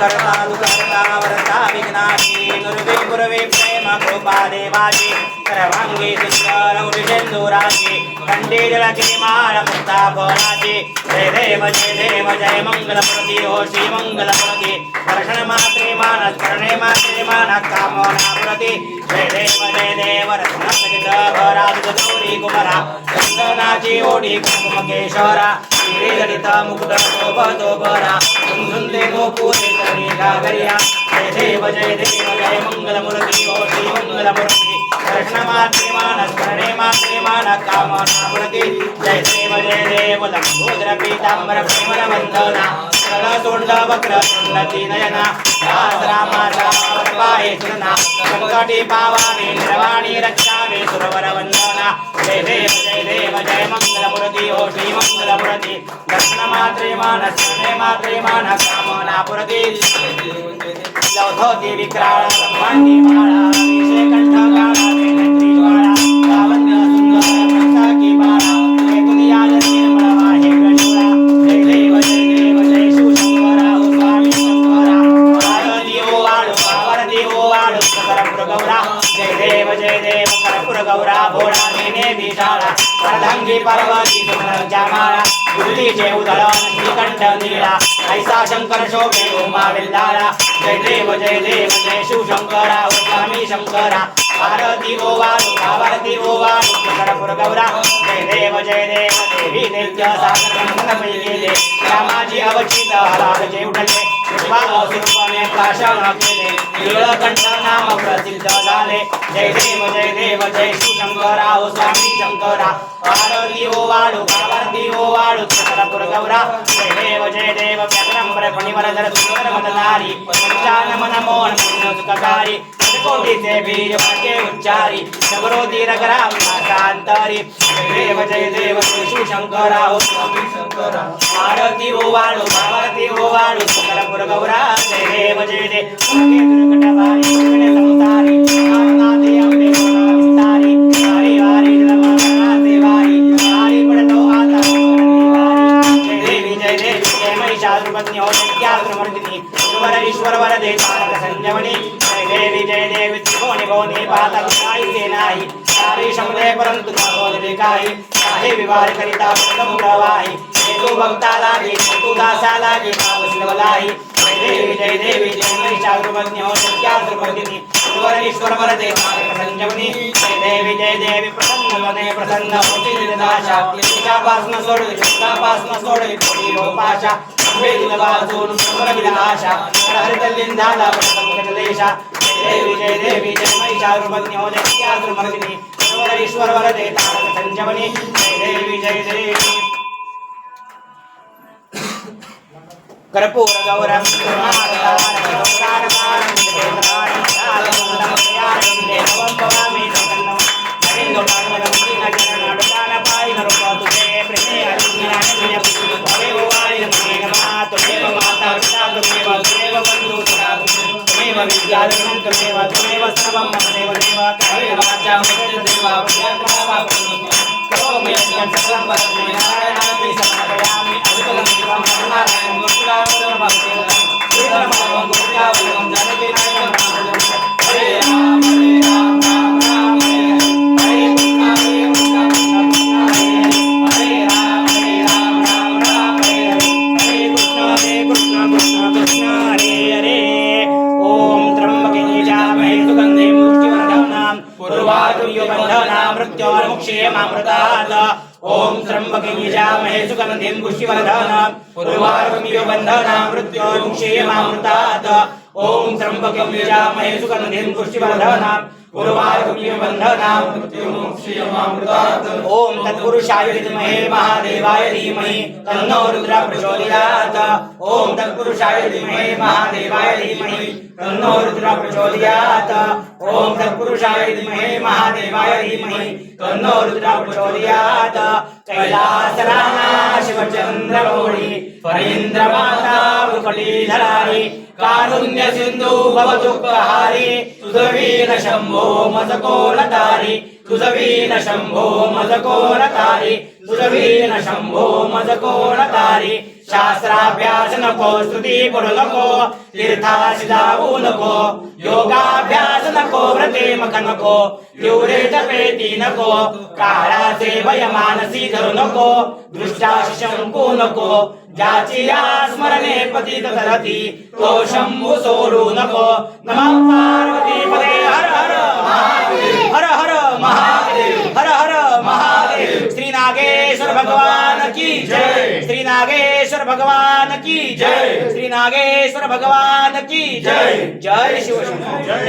करता दुकर्ता वरता विघ्नाची दुर्वे गुरवे प्रेम कृपा देवाची सर्वांगी सुंदर उर्जेंदुराची कंठी जळाची माळ मुक्ता फळाची जय देव जय मंगलमूर्ती हो श्री मंगलमूर्ती दर्शन मात्रे मानस करणे मात्रे मानस कामना प्रती जय देव रत्नखचित भराज गौरी कुमारा चंदनाची ओढी कुंकुमकेश्वरा श्रीजडित मुकुट शोभतो बरा सुंदे गोपुरे तरी गागरिया जय देव जय मंगलमूर्ती हो श्री मंगलमूर्ती दर्शन मात्रे मानस करणे मात्रे मानस कामना प्रती जय देव लंबोदर पीतांबर प्रेमल वंदना सरळ तोंड वक्र तोंडती नयना रामाचा पाये सुरना संकटी पावावे निर्वाणी रक्षावे सुरवर वंदना जय देव जय मंगलमूर्ती हो श्री मंगलमूर्ती दर्शन मात्रे मानस करणे मात्रे मानस कामना प्रती लवधोती विक्राळ ब्रह्मांडी माळा विषय कंठ काळा वेणत्री ज्वाळा लावण्य सुंदर प्रसाकी बाळा दुनिया निर्मळ वाहे प्रज्वळा जय देव जय शिवशंकरा हो स्वामी शंकरा आरती ओ वाळू आरती ओ वाळू करपुर गौरा जय देव करपुर गौरा भोळा नेने विशाळा अर्धांगी पार्वती सुंदरच्या माळा गुरुजीचे उधळण श्रीकंठ नीळा ऐसा शंकर शोभे उमा विल्लाळा जय देव जय शिवशंकरा हो स्वामी शंकरा आरती ओ वाळू आरती ओ वाळू करपुर गौरा जय देव देवी दैत्य सागर मंगलमय केले रामाची अवचित आराधचे उठले स्वरूपाने प्राशन केले नीळकंठ नाम प्रसिद्ध झाले जय देव जय शिवशंकरा हो स्वामी शंकरा आरती ओ वाळू आरती ओ वाळू करपुर गौरा जय देव व्याघ्रंबर फणिवरधर सुंदर मदनारी पंचान मन मोहन सुखकारी कोटीचे बीज वाक्य उच्चारी नवरोधी रगराम शांतारी जय देव शिवशंकरा हो स्वामी शंकरा आरती ओ वाळू आरती ओ वाळू करपुर गौरा जय देव दुर्गटवारी संसारी नाथे अंबे विस्तारी हरी हरी देवारी हरी पडतो आता जय देवी जय महिषासुरपत्नी हो सत्यासुरमर्दिनी सुवर ईश्वर वरदे तारक संजमनी जय देवी त्रिभुवनी भवनी पाहता काही नाही सारी शमले परंतु बोलले काही आहे विवाह करिता प्रवाही तू भक्ता लागे तू दासा लागे भावशिवलाही जय देवी जय महिषासुरपत्नी हो सत्यासुरमर्दिनी सुवर ईश्वर वरदे तारक संजमनी जय देवी प्रसन्न वने प्रसन्न होती निदाशा तिच्यापासनं सोडली कोणी लोपाशा वेदिन वाचून प्रविलाशा हरितलिंदाला प्रसंगलेशा जय देवी जय महिषासुरपत्नी हो सत्यासुरमर्दिनी सुवर ईश्वर वरदे तारक संजमनी जय देवी कर्पूर गौरम ओम त्र्यंबके यजामहे सुगंधिं पुष्टिवर्धनम् उर्वारुकमिव बन्धनान् मृत्योर्मुक्षीयमामृतात् ओम त्र्यंबके यजामहे सुगंधिं पुष्टिवर्धनम् उर्वारुकमिव बन्धनान् मृत्योर्मुक्षीयमामृतात् ओम तत्पुरुषाय विद्महे महादेवाय धीमहि तन्नो रुद्रः प्रचोदयात् ओम तत्पुरुषाय विद्महे महादेवाय धीमहि तन्नो रुद्रः प्रचोदयात् ओम तत्पुरुषाय विद्महे महादेवाय धीमहि तन्नो रुद्रः प्रचोदयात् कैलासराना शिवचंद्रमौळी फणीन्द्रमाता मुकुटीधरारी कारुण्य सिंधु भवदुःखहारी तुझवीन शंभो मजकोलतारी तुझवीन शंभो मजकोलतारी तुझवीन शंभो मजकोलतारी शास्त्राभ्यास नको स्तुती पडू नको तीर्थाशी जाऊ नको योगाभ्यास नको व्रते मख नको एवढे जपेती नको काळाचे भय मानसी धरू नको दृष्टाशी शंकू नको ज्याची या स्मरणे पतित तरती तो शंभू सोडू नको नमः पार्वती पदे हर हर महादेव हर हर महादेव हर हर महादेव श्री नागेश्वर भगवान की जय श्री नागेश्वर भगवान की जय श्री नागेश्वर भगवान की जय जय शिवशंकर जय